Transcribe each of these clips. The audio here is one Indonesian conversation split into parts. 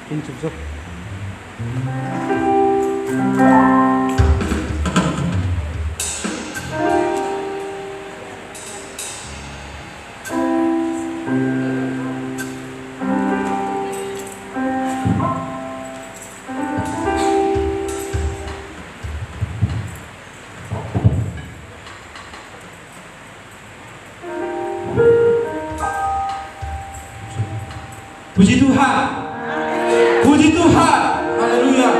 Injuk-juk. Puji Tuhan, puji Tuhan, haleluya,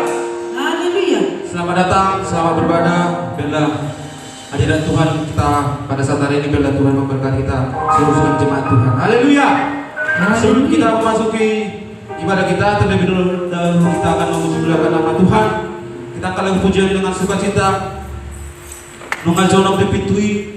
Haleluya. selamat datang, selamat beribadah. Biarlah hadirat Tuhan kita pada saat hari ini, biarlah Tuhan memberkati kita seluruh jemaat Tuhan, haleluya. Sebelum kita memasuki ibadah kita, terlebih dahulu kita akan memuji-muliakan nama Tuhan. Kita akan lagu pujian dengan sukacita. Nungal jonok dipitui.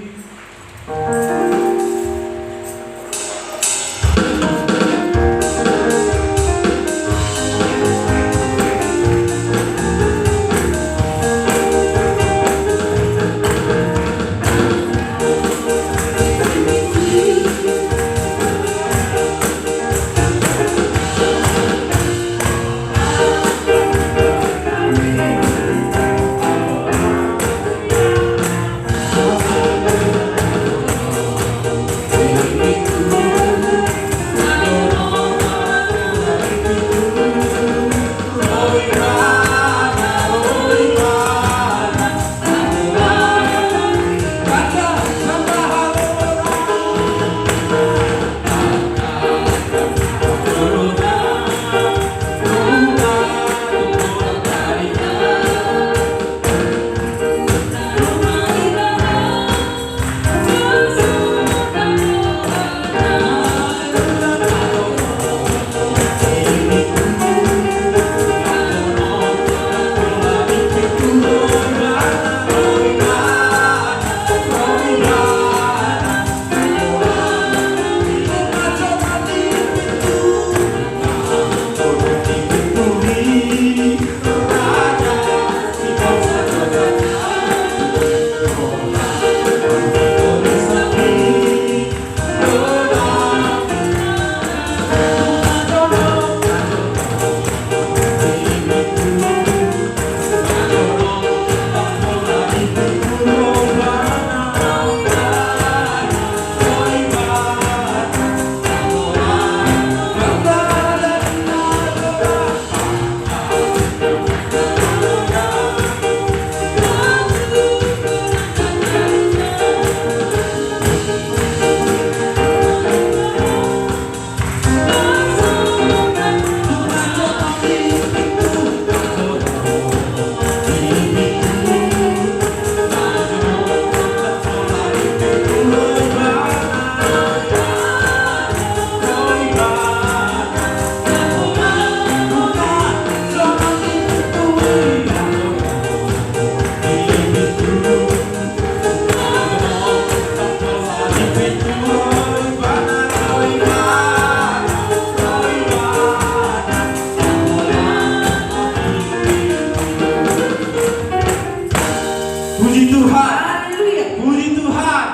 Puji Tuhan, puji Tuhan.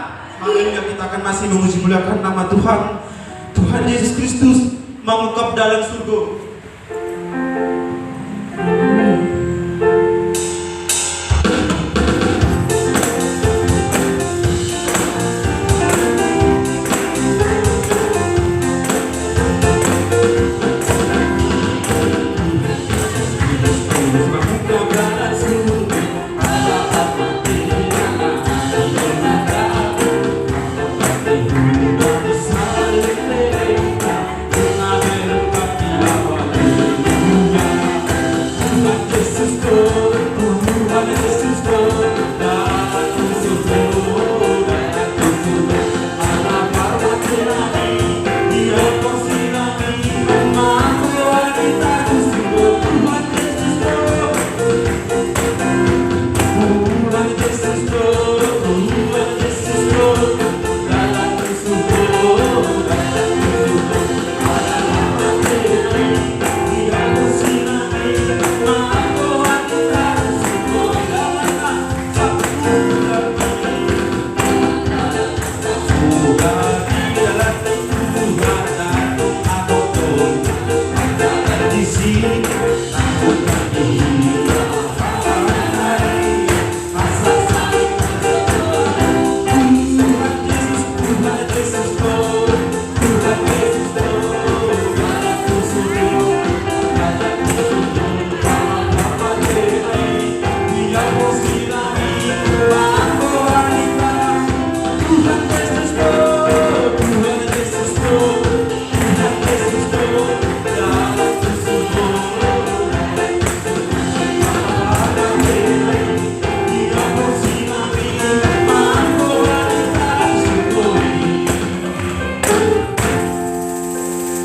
Haleluya, kita akan masih memuji-muliakan nama Tuhan. Tuhan Yesus Kristus mengungkap dalam surga.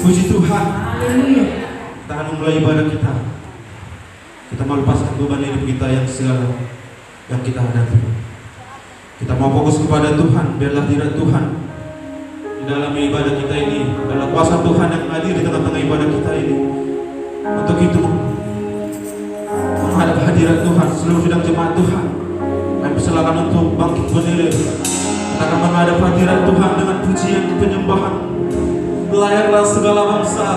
Puji Tuhan. Kita akan memulai ibadah kita. Kita mau lepaskan beban hidup kita yang segala yang kita hadapi. Kita mau fokus kepada Tuhan, biarlah hadirat Tuhan di dalam ibadah kita ini, dalam kuasa Tuhan yang hadir di tengah-tengah ibadah kita ini. Untuk itu menghadap hadirat Tuhan, seluruh sidang jemaat Tuhan, kami persilakan untuk bangkit berdiri. Kita akan menghadap hadirat Tuhan dengan pujian penyembahan. Layaklah segala bangsa.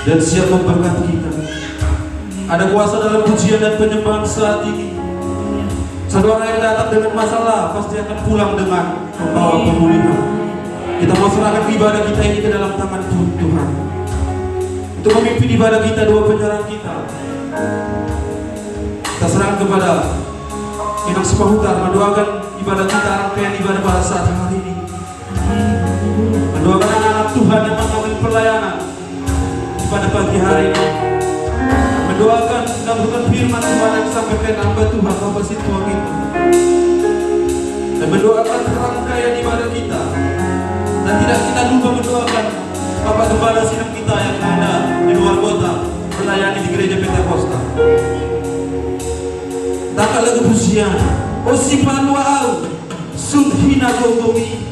dan siap memberkati kita. Ada kuasa dalam pujian dan penyembahan saat ini. Satu orang yang datang dengan masalah pasti akan pulang dengan membawa pemulihan. Kita mau serahkan ibadah kita ini ke dalam tangan Tuhan. Untuk memimpin ibadah kita, dua penyerang kita, kita serahkan kepada Inang Sepahutar, mendoakan ibadah kita, rangkaian ibadah pada saat hari ini. Mendoakan anak-anak Tuhan yang mengambil pelayanan pada pagi hari ini. Mendoakan menggabungkan firman Tuhan yang disampaikan hamba Tuhan, hamba situang itu. Dan mendoakan rangkaian ibadah kita. Dan tidak kita lupa mendoakan Bapak Gembala Sidang kita yang ada di luar kota, melayani di gereja Pentakosta. Tak lagu pujian, Osipan wa'au, Sunhina Gogomi.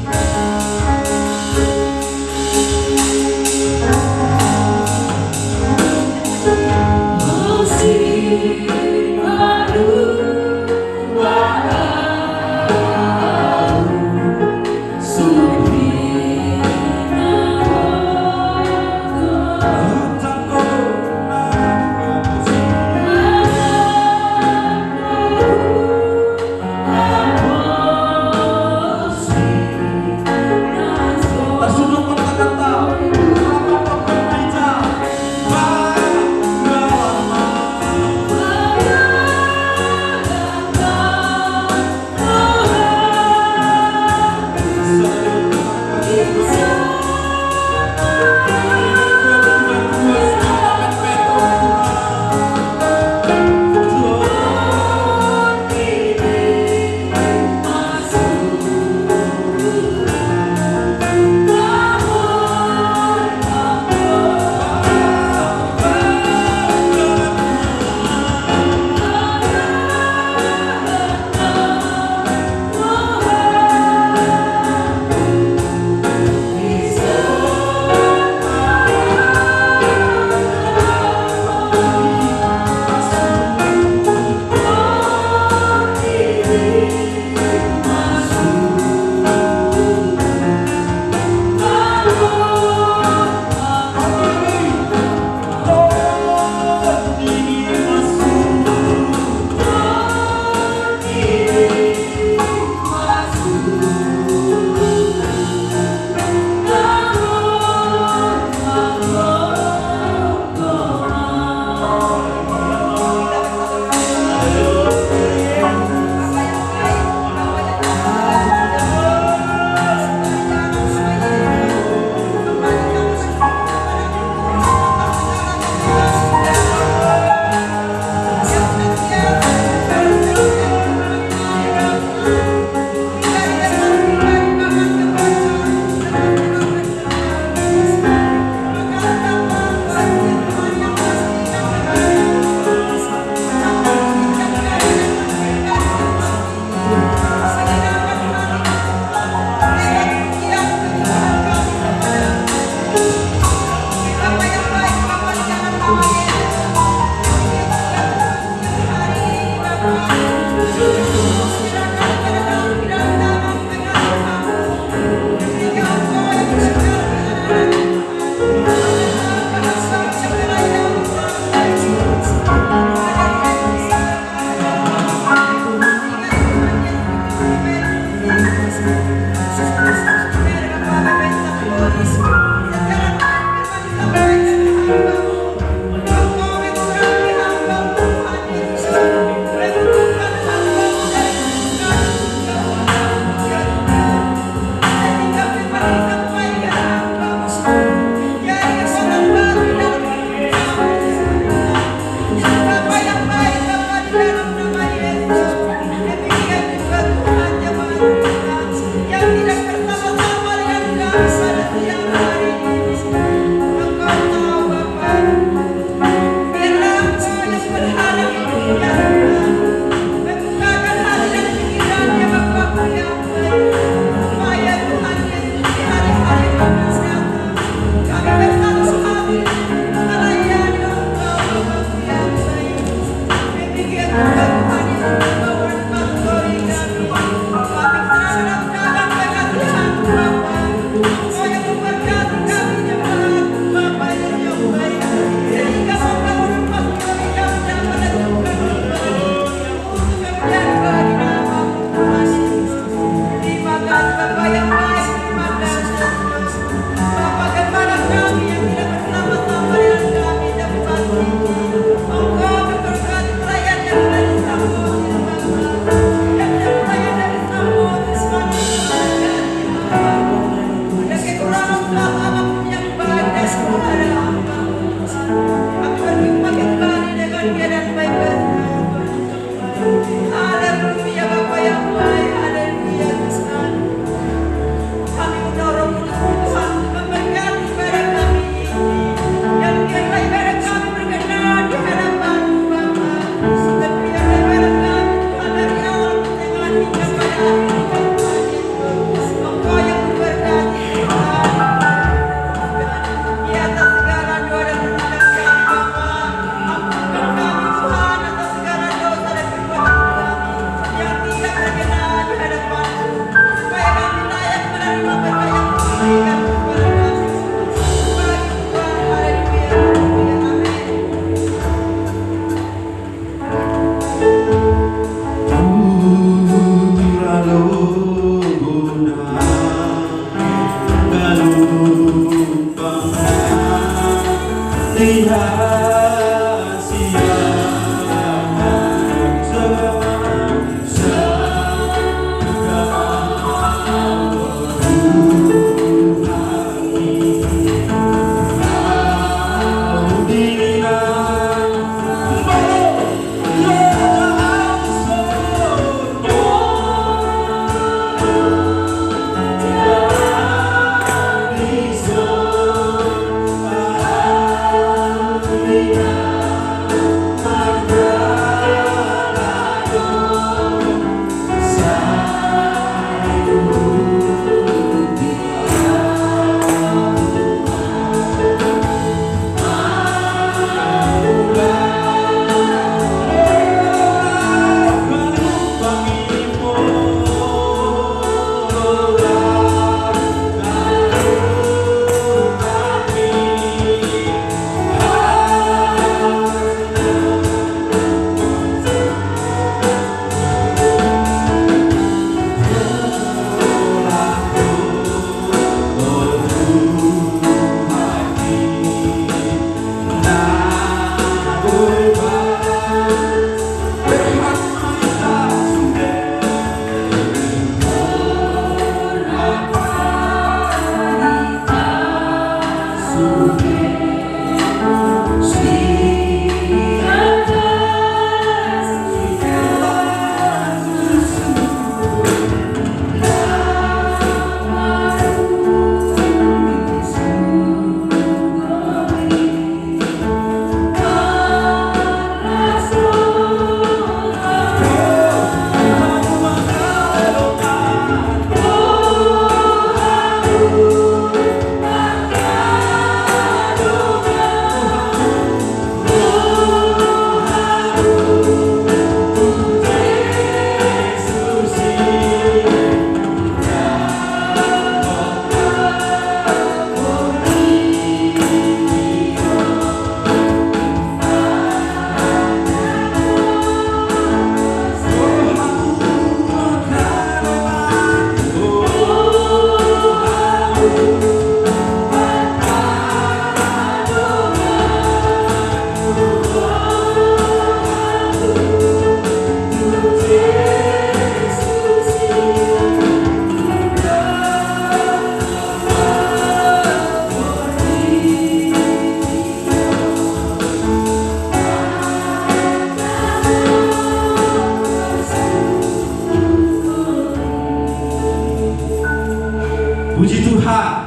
Puji Tuhan.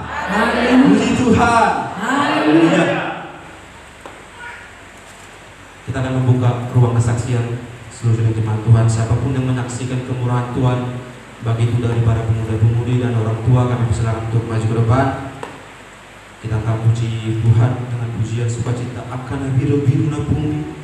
Puji Tuhan. Haleluya. Kita akan membuka ruang kesaksian seluruh jemaat Tuhan. Siapapun yang menyaksikan kemurahan Tuhan, baik itu dari para pemuda-pemudi dan orang tua, kami persilakan untuk maju ke depan. Kita akan puji Tuhan dengan pujian sukacita akan biru-biruna bumi.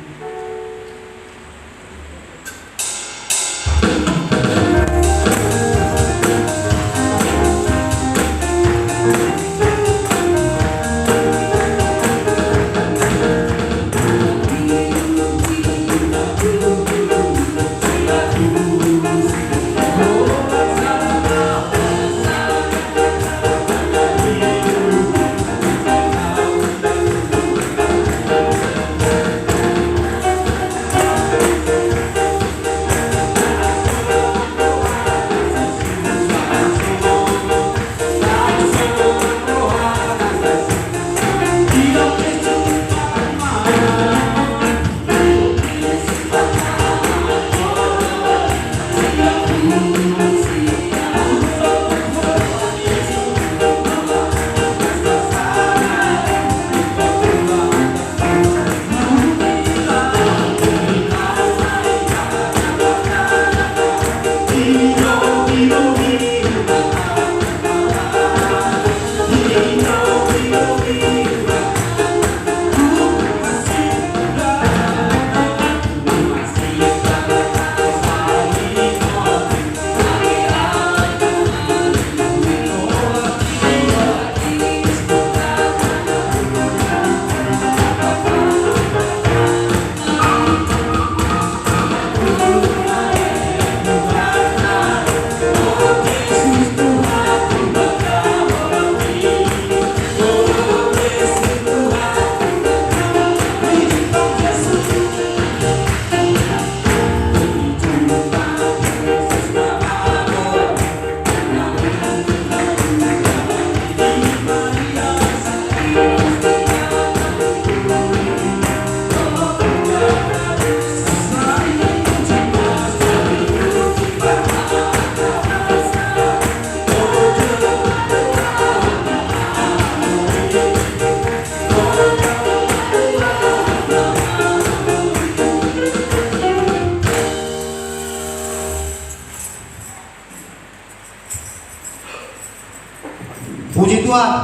Tuhan.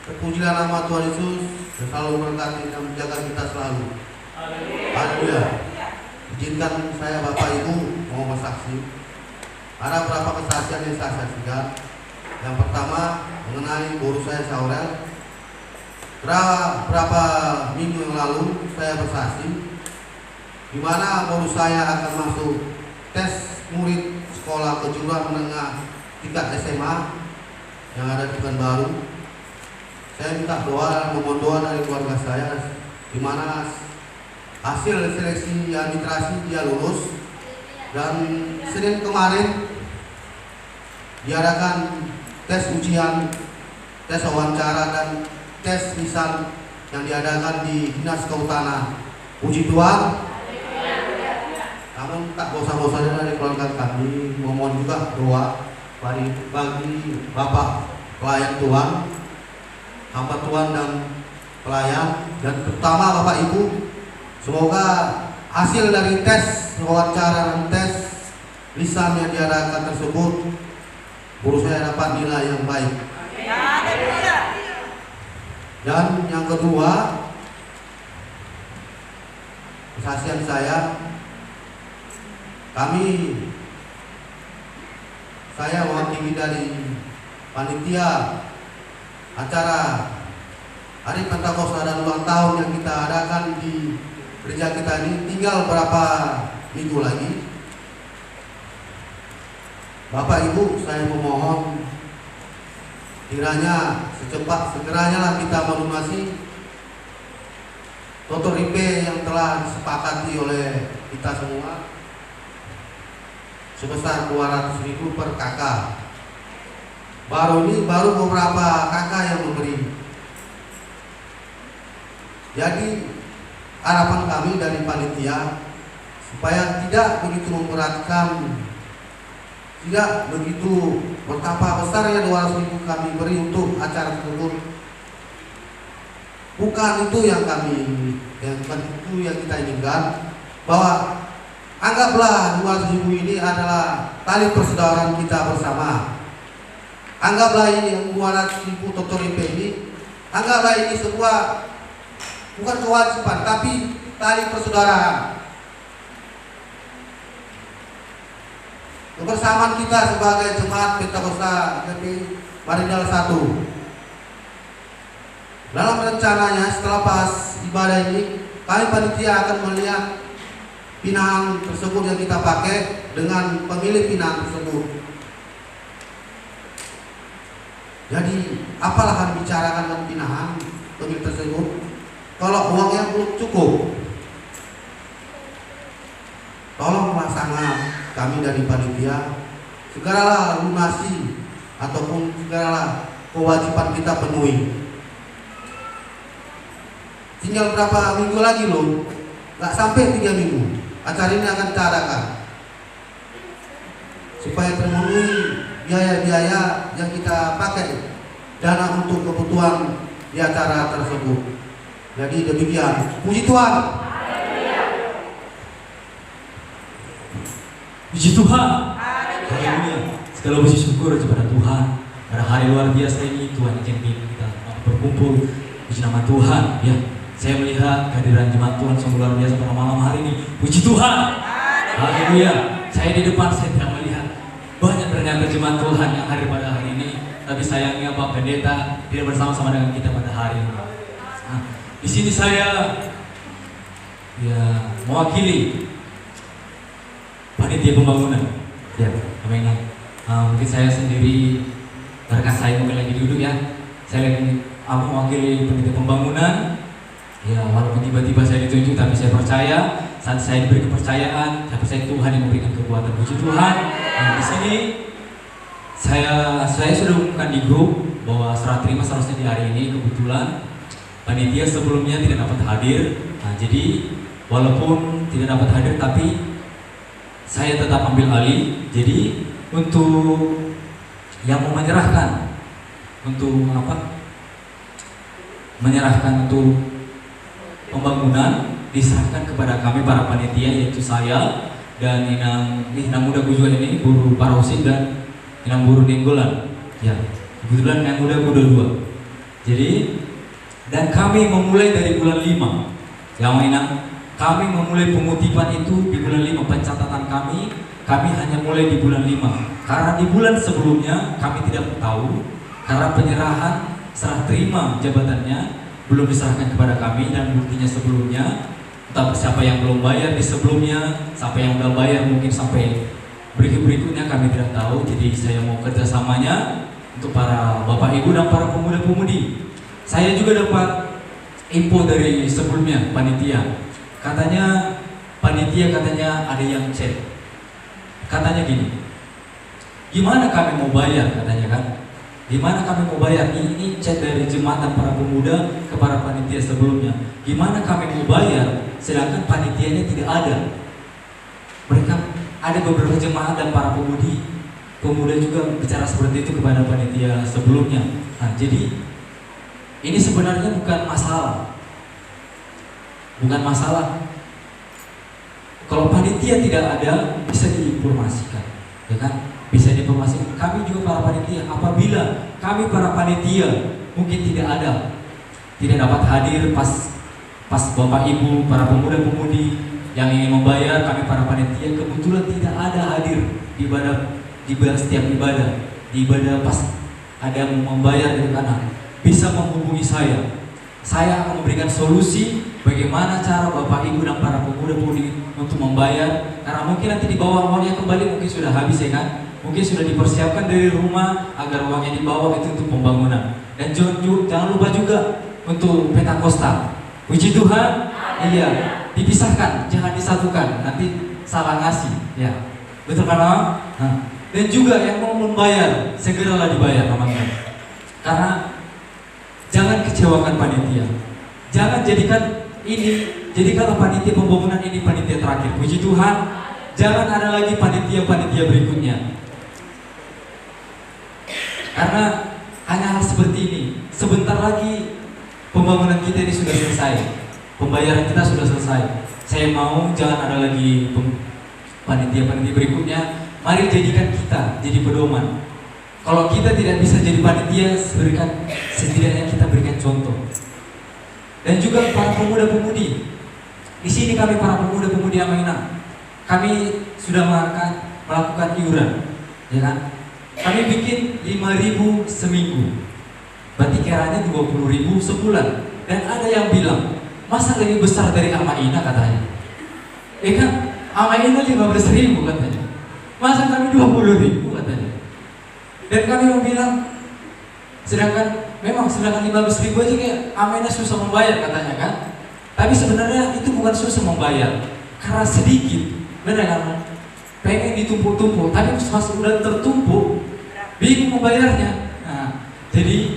Terpujilah nama Tuhan Yesus yang selalu memberkati dan menjaga kita selalu. Haleluya. Izinkan saya Bapak Ibu mau bersaksi. Ada beberapa kesaksian yang saya saksikan. Yang pertama mengenai guru saya Saurel. Berapa minggu yang lalu saya bersaksi di mana guru saya akan masuk tes murid sekolah kejuruan menengah tingkat SMA yang ada di Pekanbaru. Saya minta doa dan memohon doa dari keluarga saya di mana hasil seleksi administrasi dia lulus, dan Senin kemarin diadakan tes ujian, tes wawancara dan tes lisan yang diadakan di Dinas Kehutanan. Puji Tuhan. Namun tak bosan-bosannya dari keluarga kami memohon juga doa bagi Bapak pelayan Tuhan, hamba Tuhan dan pelayan, dan terutama Bapak Ibu, semoga hasil dari tes wawancara dan tes lisan yang diadakan tersebut guru saya dapat nilai yang baik. Dan yang kedua, kesaksian saya mewakili dari panitia acara Hari Pentakosta dan ulang tahun yang kita adakan di gereja kita ini. Tinggal berapa minggu lagi. Bapak Ibu, saya memohon kiranya segeranya lah kita melunasi Tutor IP yang telah disepakati oleh kita semua sebesar 200.000 per kakak. Baru beberapa kakak yang memberi. Jadi harapan kami dari panitia supaya tidak begitu memberatkan, tidak begitu betapa besarnya 200.000 kami beri untuk acara tersebut. Bukan itu yang kita inginkan. Bahwa anggaplah 200.000 ini adalah tali persaudaraan kita bersama. Anggaplah ini 200.000 Tutor IP ini, anggaplah ini sebuah bukan kewajiban tapi tali persaudaraan. Kebersamaan kita sebagai jemaat Pentakosta GPI Marindal 1. Dalam rencananya setelah pas ibadah ini, kami panitia akan melihat pinaan tersebut yang kita pakai dengan pemilik pinaan tersebut. Jadi apalah akan bicarakan dengan pinaan pemilik tersebut kalau uangnya belum cukup. Tolonglah sangat kami dari panitia, segeralah lunasi ataupun segeralah kewajiban kita penuhi. Tinggal berapa minggu lagi loh, nggak sampai 3 minggu acara ini akan kita adakan supaya termenuhi biaya-biaya yang kita pakai dana untuk kebutuhan di acara tersebut. Jadi demikian. Puji Tuhan. Puji Tuhan. Haleluya. Segala puji syukur kepada Tuhan. Pada hari luar biasa ini Tuhan izinkan kita berkumpul. Puji nama Tuhan. Ya, saya melihat kehadiran jemaat Tuhan sungguh luar biasa pada malam hari ini. Puji Tuhan. Haleluya. Saya di depan saya tidak melihat banyak ternyata jemaat Tuhan yang hadir pada hari ini. Tapi sayangnya Pak Pendeta tidak bersama-sama dengan kita pada hari ini. Nah, di sini saya mewakili panitia pembangunan. Ya, amin. Mungkin saya sendiri, rekan saya mungkin lagi duduk ya. Saya lagi mewakili panitia pembangunan. Ya, walaupun tiba-tiba saya ditunjuk, tapi saya percaya saat saya diberi kepercayaan, saya percaya Tuhan yang memberikan kekuatan. Puji Tuhan. Di sini saya sudah umumkan di grup bahwa serah terima seharusnya di hari ini. Kebetulan panitia sebelumnya tidak dapat hadir. Nah, jadi walaupun tidak dapat hadir, tapi saya tetap ambil alih. Jadi untuk yang mau menyerahkan untuk menyerahkan untuk pembangunan diserahkan kepada kami para panitia, yaitu saya dan Inang Muda Kujuan ini, Guru Parosi dan Inang Guru Denggolan. Ya, kebetulan yang muda udah 2. Jadi, dan kami memulai dari bulan 5. Yang mana kami memulai pengutipan itu di bulan 5. Pencatatan kami hanya mulai di bulan 5. Karena di bulan sebelumnya kami tidak tahu, karena penyerahan serah terima jabatannya belum diserahkan kepada kami, dan buktinya sebelumnya entah siapa yang belum bayar di sebelumnya, siapa yang udah bayar mungkin sampai berikutnya kami tidak tahu. Jadi saya mau kerjasamanya untuk para bapak ibu dan para pemuda-pemudi. Saya juga dapat info dari sebelumnya panitia. Panitia katanya ada yang chat. Katanya gini, gimana kami mau bayar, katanya kan. Gimana kami mau bayar? Ini chat dari jemaat dan para pemuda kepada panitia sebelumnya. Gimana kami mau bayar sedangkan panitianya tidak ada? Mereka ada beberapa jemaat dan para pemuda juga bicara seperti itu kepada panitia sebelumnya. Nah, jadi ini sebenarnya bukan masalah. Bukan masalah. Kalau panitia tidak ada, bisa diinformasikan, ya kan? Bisa diinformasikan. Kami juga para panitia, apabila kami para panitia mungkin tidak ada, tidak dapat hadir pas bapak ibu, para pemuda-pemudi yang ingin membayar, kami para panitia kebetulan tidak ada hadir di ibadah setiap ibadah, di ibadah pas ada yang membayar itu kan, bisa menghubungi saya. Saya akan memberikan solusi bagaimana cara bapak ibu dan para pemuda-pemudi untuk membayar, karena mungkin nanti dibawa uangnya kembali mungkin sudah habis, ya kan? Mungkin sudah dipersiapkan dari rumah agar uangnya dibawa itu untuk pembangunan. Dan jangan lupa juga untuk Pentakosta. Puji Tuhan. Iya, dipisahkan, jangan disatukan. Nanti salah ngasih, ya. Betul kan? Nah, dan juga yang mau membayar, segeralah dibayar, teman-teman. Karena jangan kecewakan panitia. Jangan jadikanlah panitia pembangunan ini panitia terakhir. Puji Tuhan. Jangan ada lagi panitia-panitia berikutnya. Karena hanya hal seperti ini, sebentar lagi pembangunan kita ini sudah selesai, pembayaran kita sudah selesai. Saya mau jangan ada lagi panitia-panitia berikutnya. Mari jadikan kita jadi pedoman. Kalau kita tidak bisa jadi panitia, setidaknya kita berikan contoh. Dan juga para pemuda-pemudi. Di sini kami para pemuda-pemudi Amaina, kami sudah melakukan iuran, ya kan? Kami bikin 5.000 seminggu, berarti kiranya 20.000 sebulan. Dan ada yang bilang, masa lebih besar dari Amaina, katanya. Kan Amaina 15.000 katanya, masa kami 20.000 katanya. Dan kami mau bilang, sedangkan 15.000 aja kayak Amaina susah membayar katanya kan. Tapi sebenarnya itu bukan susah membayar, karena sedikit, benar kan? Pengen ditumpuk-tumpuk, tapi pas udah tertumpuk, bingung membayarnya. Nah, jadi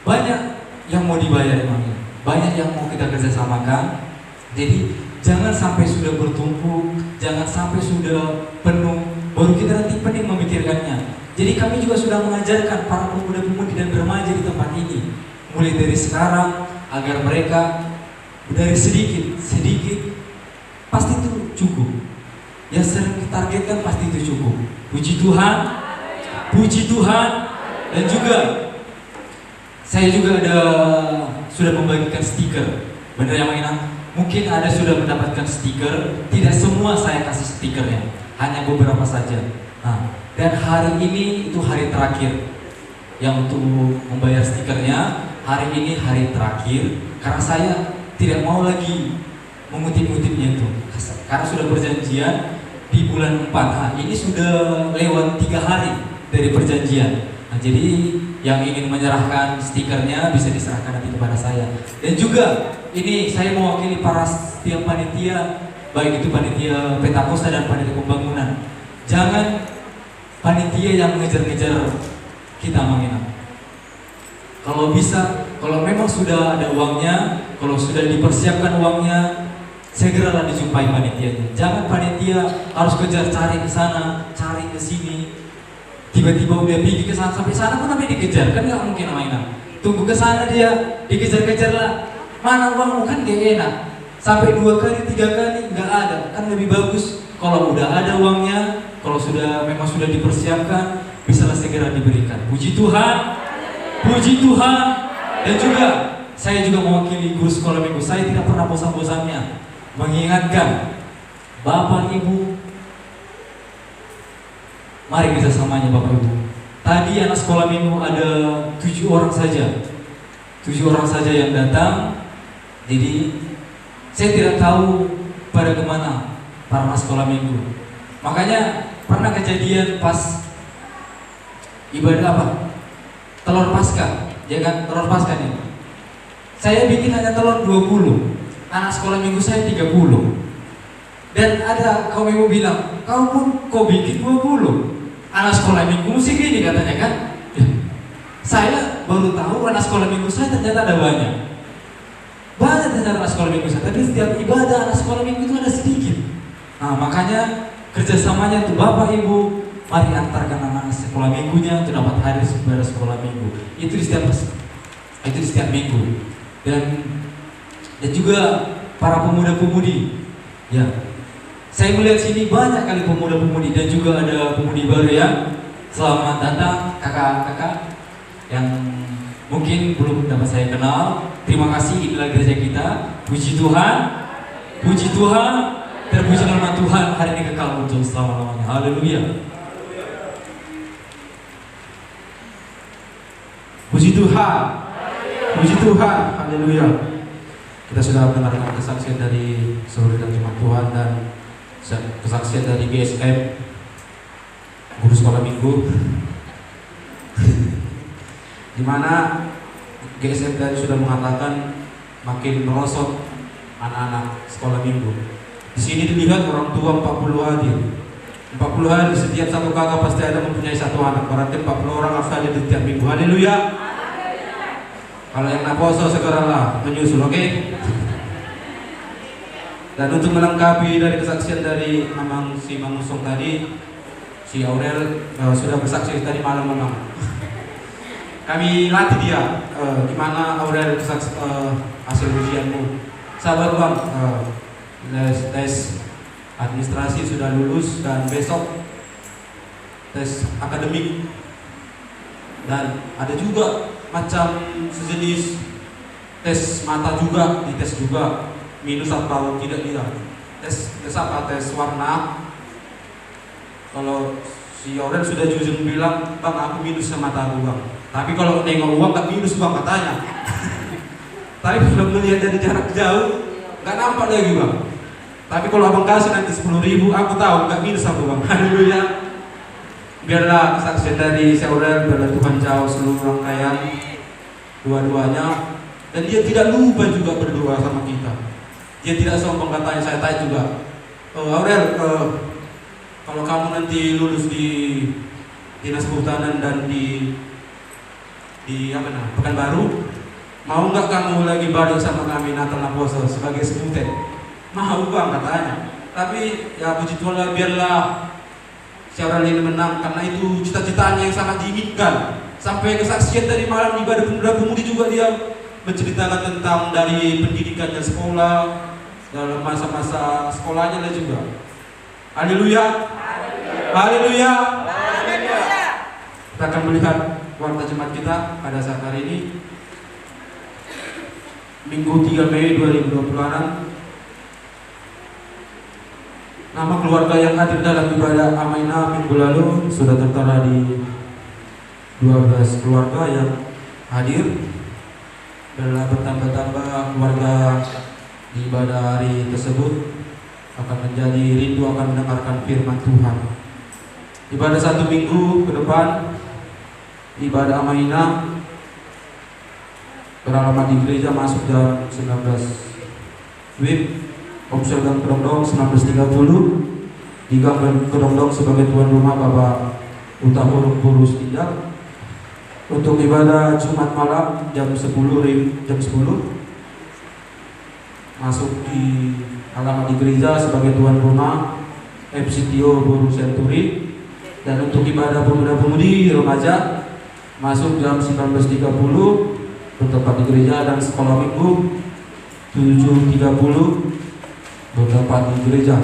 banyak yang mau dibayar emangnya, banyak yang mau kita kerjasamakan. Jadi jangan sampai sudah bertumpuk, jangan sampai sudah penuh, baru kita nanti pening memikirkannya. Jadi kami juga sudah mengajarkan para pemuda-pemudi dan remaja di tempat ini, mulai dari sekarang, agar mereka dari sedikit pasti itu cukup. Ya sering ditargetkan pasti itu cukup. Puji Tuhan, puji Tuhan. Dan juga saya juga sudah membagikan stiker. Benar yang mainan? Mungkin ada sudah mendapatkan stiker. Tidak semua saya kasih stikernya, hanya beberapa saja. Nah, dan hari ini itu hari terakhir yang untuk membayar stikernya. Hari ini hari terakhir, karena saya tidak mau lagi mengutip-ngutipnya itu, karena sudah perjanjian di bulan 4. Nah, ini sudah lewat 3 hari dari perjanjian. Nah, jadi yang ingin menyerahkan stikernya bisa diserahkan nanti kepada saya. Dan juga ini saya mewakili para setiap panitia, baik itu panitia Pentakosta dan panitia pembangunan. Jangan panitia yang mengejar-ngejar kita menginap. Kalau bisa, kalau memang sudah ada uangnya, kalau sudah dipersiapkan uangnya, segeralah dijumpai panitianya. Jangan panitia harus kejar cari ke sana, cari ke sini. Tiba-tiba udah pergi ke sana, sampai sana pun sampai dikejar, kan nggak mungkin mainan. Tunggu ke sana dia dikejar-kejar lah. Mana uangmu, kan gak enak. Sampai 2 kali, 3 kali nggak ada, kan lebih bagus kalau udah ada uangnya, kalau memang sudah dipersiapkan, bisalah segera diberikan. Puji Tuhan, puji Tuhan. Dan juga saya juga mewakili guru sekolah minggu. Saya tidak pernah bosan-bosannya mengingatkan Bapak Ibu, mari kita selamanya Bapak Ibu. Tadi anak sekolah minggu ada 7 orang saja. 7 orang saja yang datang. Jadi saya tidak tahu pada kemana para anak sekolah minggu. Makanya pernah kejadian pas ibadah apa? Telur Paskah, ya kan? Telur Paskah nih. Saya bikin hanya telur 20. Anak sekolah minggu saya 30. Dan ada kaum ibu bilang, kau bikin 20. Anak sekolah minggu mesti gini katanya kan? Saya baru tahu anak sekolah minggu saya ternyata ada banyak. Banyak ternyata anak sekolah minggu saya. Tapi setiap ibadah anak sekolah minggu itu ada sedikit. Nah makanya kerjasamanya tuh Bapak Ibu, mari antarkan anak sekolah minggunya untuk dapat hadir pada sekolah minggu. Itu di setiap minggu. Dan juga para pemuda-pemudi. Ya. Saya melihat sini banyak kali pemuda-pemudi dan juga ada pemudi baru ya. Selamat datang kakak-kakak yang mungkin belum dapat saya kenal. Terima kasih, inilah gereja kita. Puji Tuhan, puji Tuhan, terpuji nama Tuhan hari ini kekal untuk selama-lamanya. Haleluya. Puji Tuhan, puji Tuhan, haleluya. Kita sudah mendengarkan kesaksian dari seluruh dan jemaat Tuhan dan kesaksian dari GSM guru sekolah minggu, di mana GSM tadi sudah mengatakan makin merosot anak-anak sekolah minggu. Di sini dilihat orang tua 40 hadir. 40 hadir, setiap satu kakak pasti ada mempunyai satu anak. Berarti 40 orang harus hadir di setiap minggu. Haleluya. Kalau yang naposo segeralah menyusul, oke? Dan untuk melengkapi dari kesaksian dari si Mang Usong tadi, si Aurel sudah bersaksi tadi malam memang. Kami latih dia, gimana Aurel hasil ujianmu. Sabar bang, tes administrasi sudah lulus dan besok tes akademik. Dan ada juga macam sejenis tes mata juga, dites juga. Minus atau tidak dia tes apa, tes warna. Kalau si Aurel sudah jujur bilang, bang aku minus sama mata aku bang, tapi kalau nengok uang gak minus bang katanya. Tapi belum melihat dari jarak jauh gak nampak lagi bang. Tapi kalau abang kasih nanti 10.000 aku tahu gak minus aku bang. Haleluya. Biarlah kesaksian dari si Aurel, biarlah Tuhan jauh seluruh rangkaian dua-duanya, dan dia tidak lupa juga berdoa sama kita. Dia tidak sombong katanya. Saya tanya juga, Aurel, kalau kamu nanti lulus di Dinas Kehutanan dan di Pekanbaru, mau nggak kamu lagi balik sama kami Natal Naposo sebagai sebutet? Mau bang katanya. Tapi ya puji Tuhan, biarlah si Aurel ini menang, karena itu cita-citanya yang sangat diinginkan. Sampai kesaksian dari malam ibadah pemuda-pemudi juga dia menceritakan tentang dari pendidikannya sekolah, dalam masa-masa sekolahnya lah juga. Haleluya. Haleluya. Kita akan melihat warta jemaat kita pada saat hari ini, Minggu 3 Mei 2026. Nama keluarga yang hadir dalam ibadah Amaina minggu lalu sudah tertera di 12 keluarga yang hadir. Adalah bertambah-tambah keluarga di ibadah hari tersebut akan menjadi rindu akan mendengarkan firman Tuhan. Ibadah 1 minggu ke depan, ibadah Amaina beralamat di gereja masuk jam 19 WIB, Komsel Gang Kedongdong 19.30, di Gang Kedongdong sebagai tuan rumah Bapak Utahurung Purus Tindak. Untuk ibadah Jumat malam jam 10 masuk di alamat di gereja sebagai tuan rumah FCTO Boru Senturi. Dan untuk ibadah pemuda-pemudi remaja masuk jam 19.30 bertempat di gereja, dan sekolah minggu 7.30 bertempat di gereja.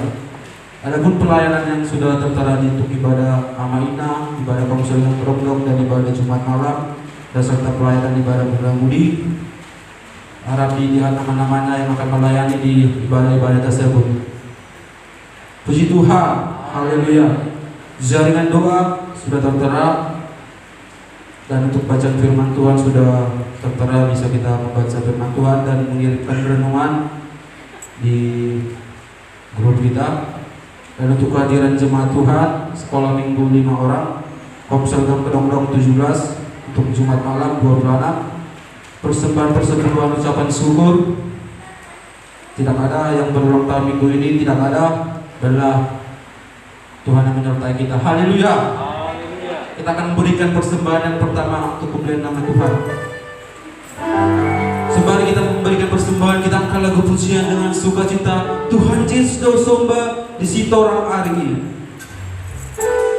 Adapun pelayanan yang sudah tertera di untuk ibadah Amaina, ibadah konseling Kromdok dan ibadah Jumat malam, dan serta pelayanan ibadah Budi, harap dilihat nama-namanya yang akan melayani di ibadah-ibadah tersebut. Puji Tuhan, haleluya. Jaringan doa sudah tertera, dan untuk bacaan firman Tuhan sudah tertera, bisa kita membaca firman Tuhan dan mengirimkan renungan di grup kita. Dan untuk kehadiran jemaat Tuhan, sekolah minggu 5 orang, Komsel Kedong-Dong 17, untuk Jumat malam 26, persembahan persekutuan ucapan syukur tidak ada, yang berulang tahun minggu ini tidak ada. Adalah Tuhan yang menyertai kita. Haleluya. Kita akan memberikan persembahan yang pertama untuk kemuliaan nama Tuhan. Sembari kita memberikan persembahan, kita angkat lagu pujian dengan sukacita. Tuhan Yesus do somba di situ orang hari. Thank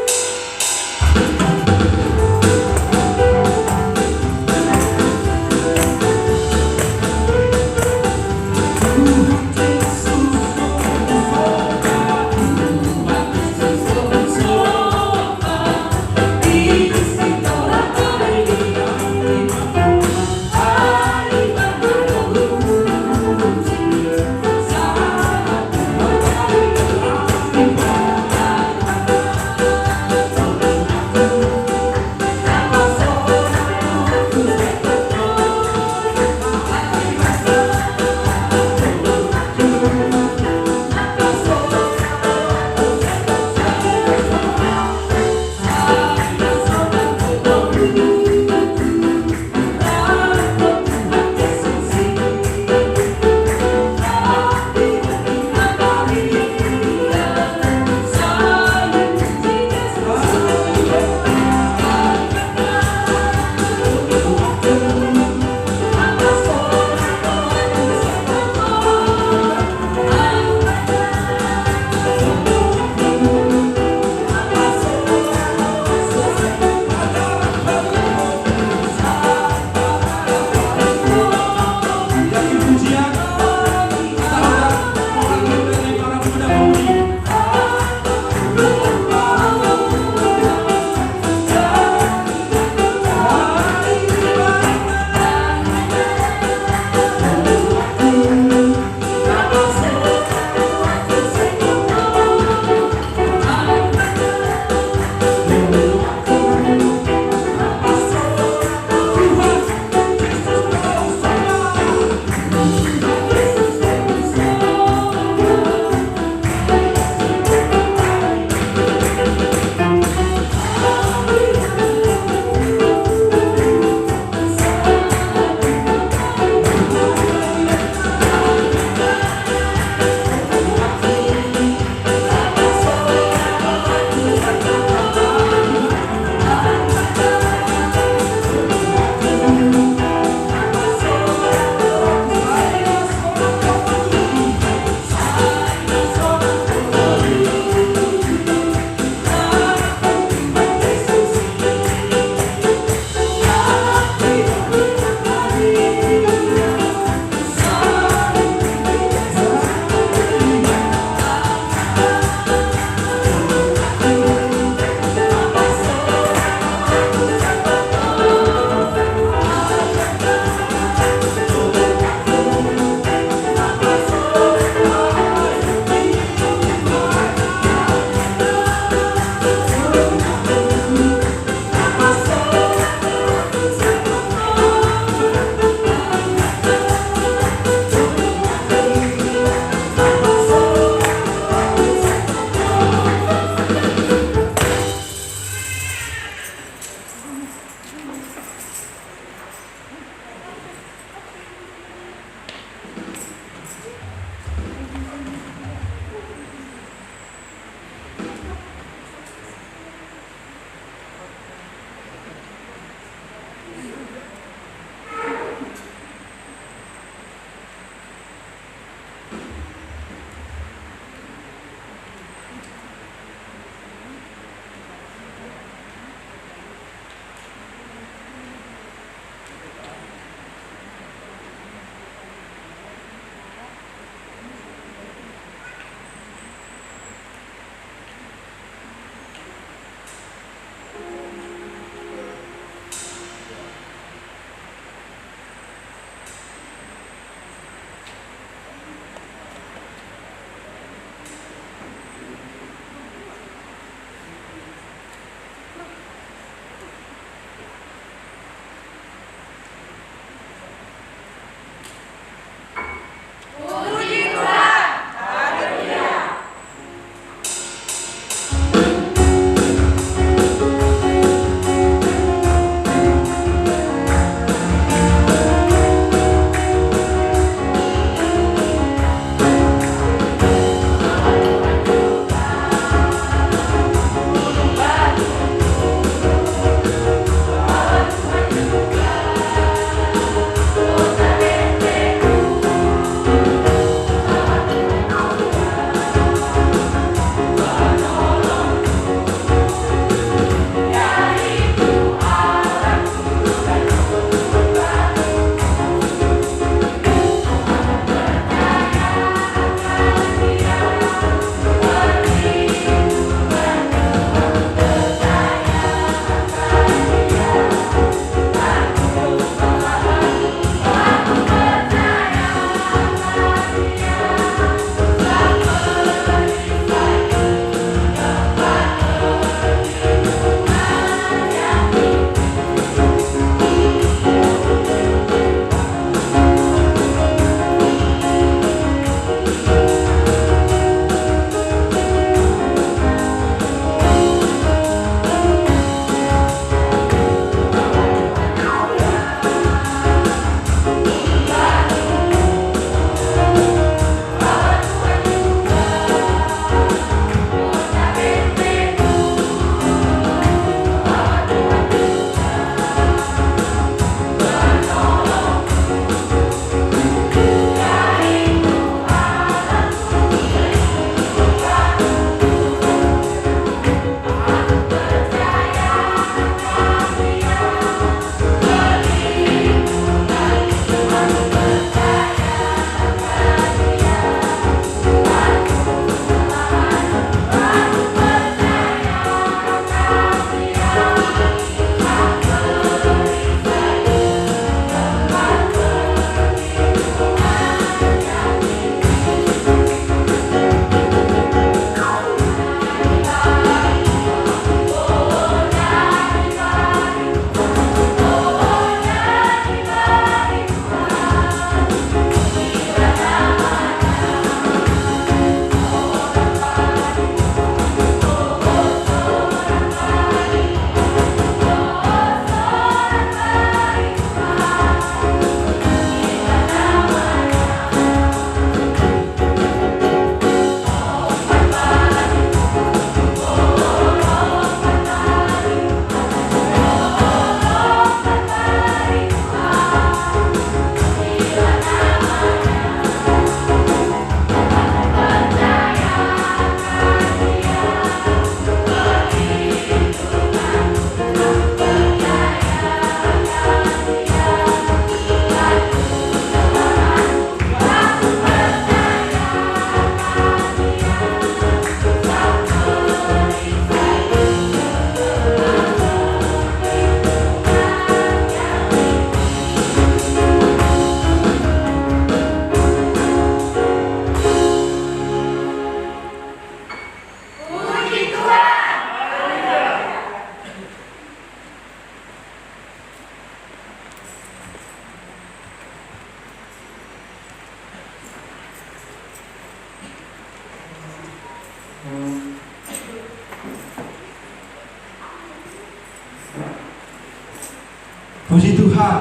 Puji Tuhan.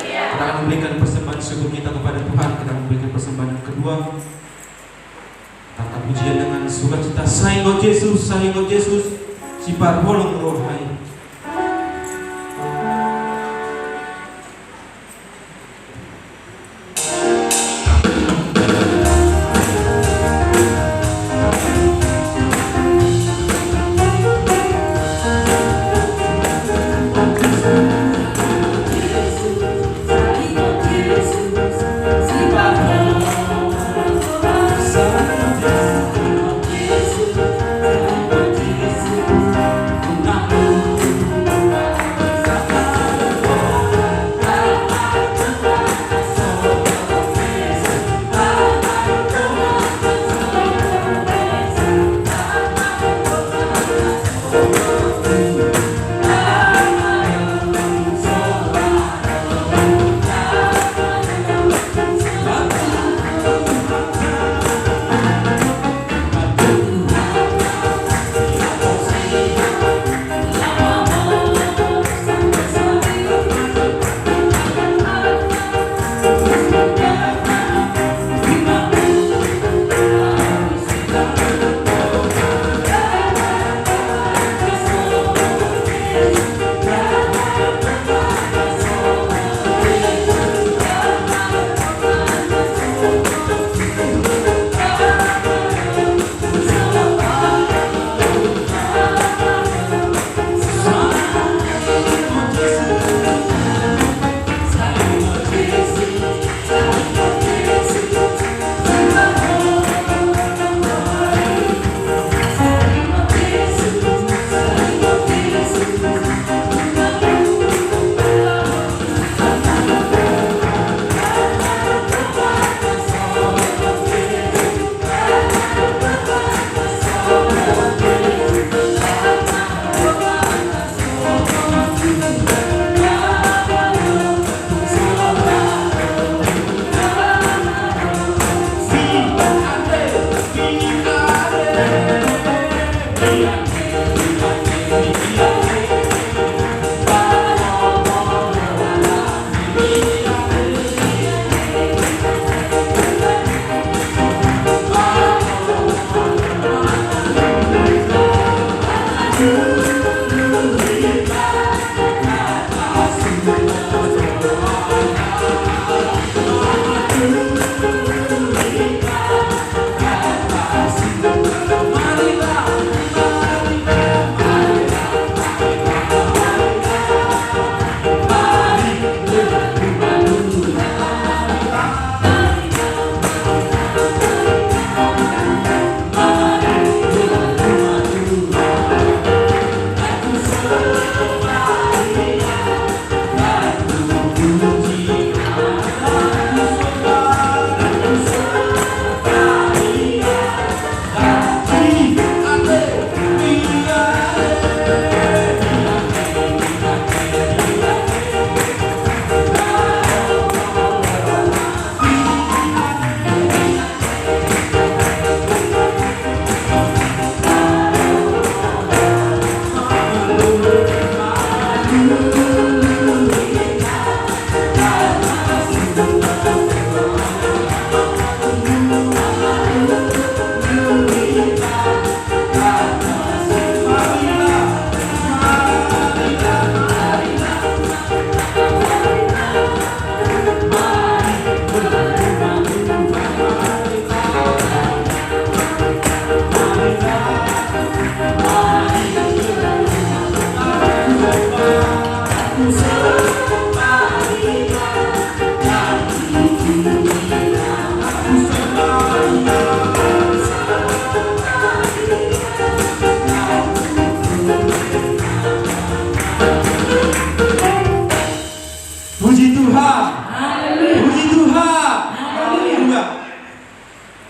Kita akan memberikan persembahan syukur kita kepada Tuhan. Kita memberikan persembahan yang kedua. Tata pujian dengan sukacita. Saingo Yesus, si parholong rohai.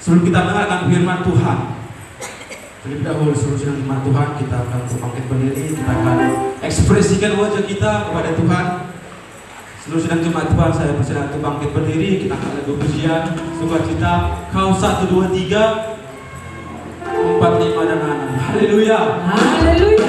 Sebelum kita mendengarkan firman Tuhan, terlebih dahulu seluruh sidang jemaat Tuhan, kita akan bangkit berdiri, kita akan ekspresikan wajah kita kepada Tuhan. Seluruh sidang jemaat Tuhan, saya persilakan untuk bangkit berdiri, kita akan lagu pujian sukacita, kau 1, 2, 3, 4, 5 dan 6. Haleluya. Haleluya.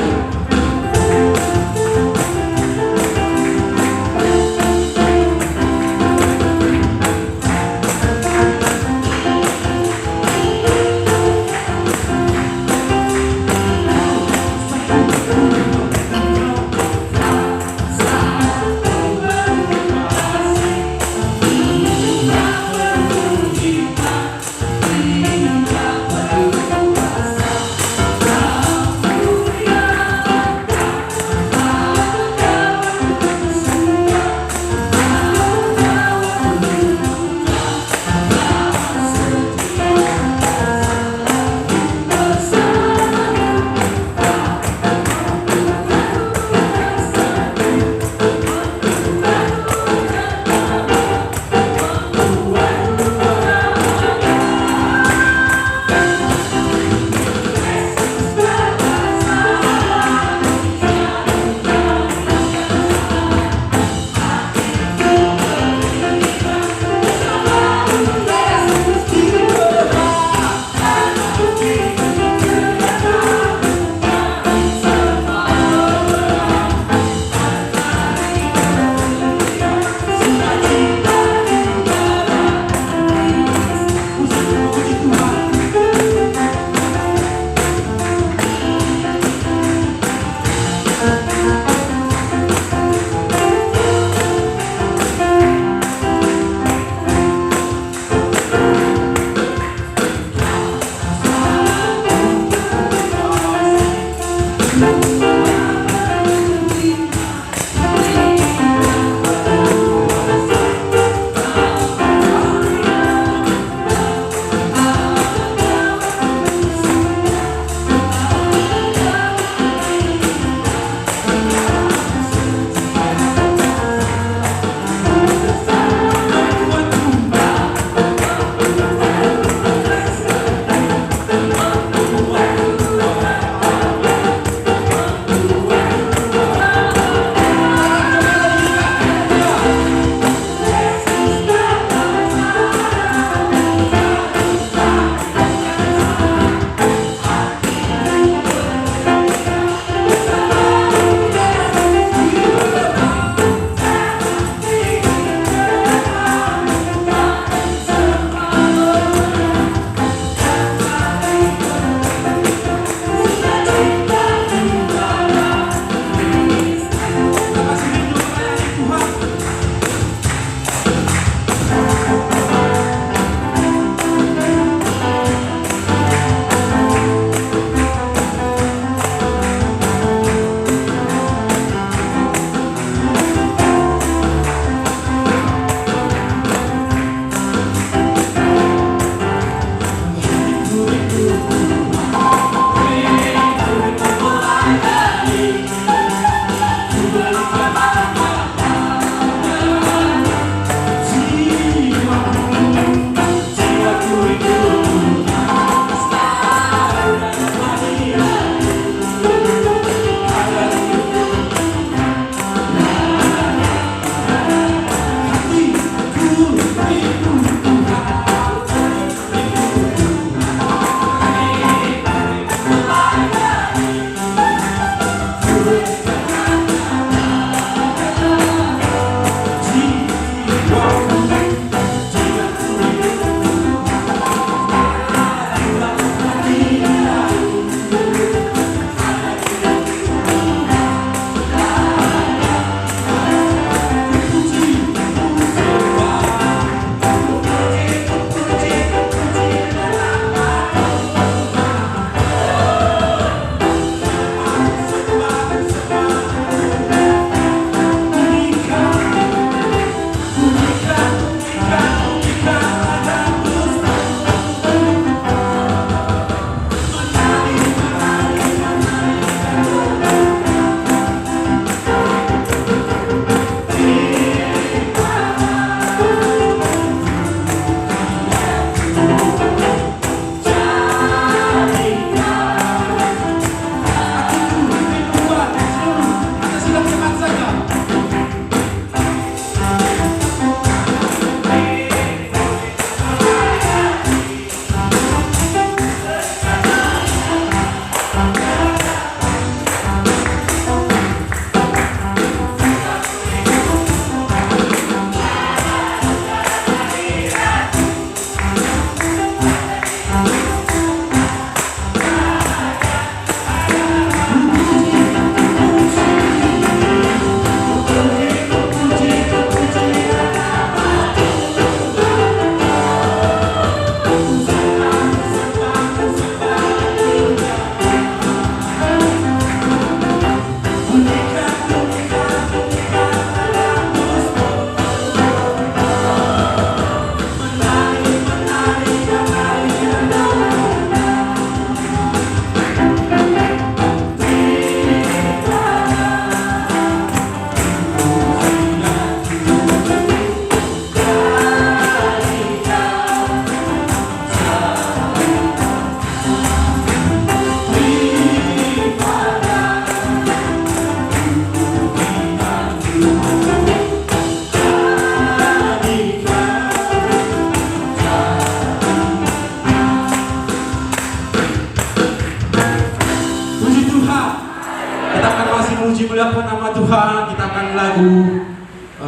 Tuhan, kita akan lagu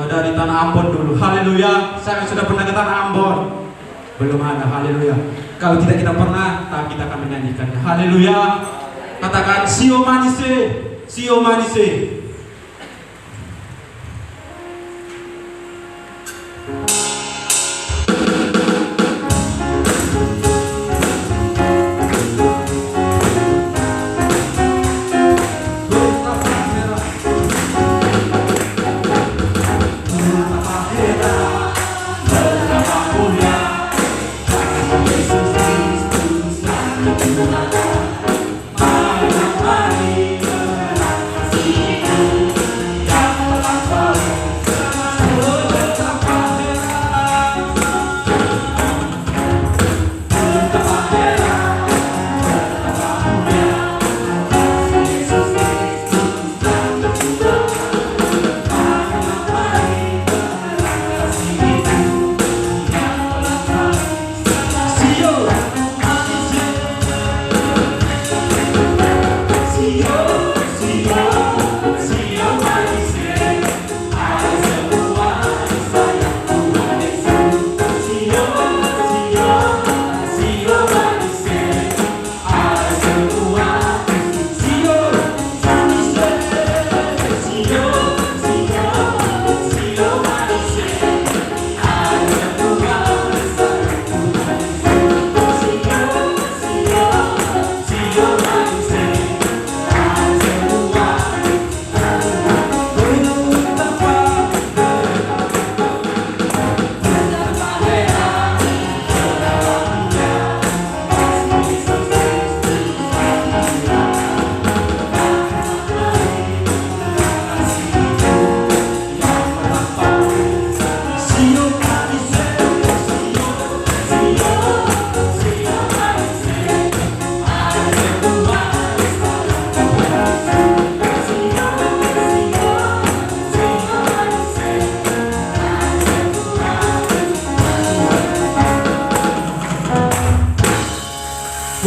dari Tanah Ambon dulu. Haleluya. Saya sudah pernah ke Tanah Ambon? Belum ada. Haleluya. Kalau tidak kita pernah, tapi kita akan menyanyikannya. Haleluya. Katakan Sio Manise, Sio Manise.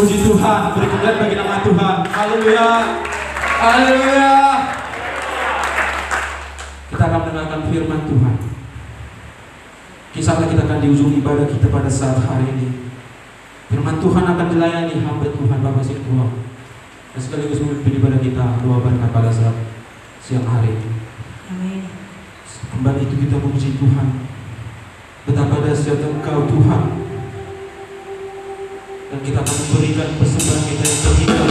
Puji Tuhan, beri kemuliaan bagi nama Tuhan. Haleluya. Haleluya. Kita akan mendengarkan firman Tuhan. Kisahnya kita akan di ujung ibadah kita pada saat hari ini. Firman Tuhan akan dilayani hamba Tuhan Bapak Siktua. Dan sekaligus memimpin ibadah kita doa berkat pada saat siang hari ini. Amin. Kembali itu kita memuji Tuhan. Betapa dahsyat Engkau Tuhan. Dan kita akan memberikan persembahan kita yang terhita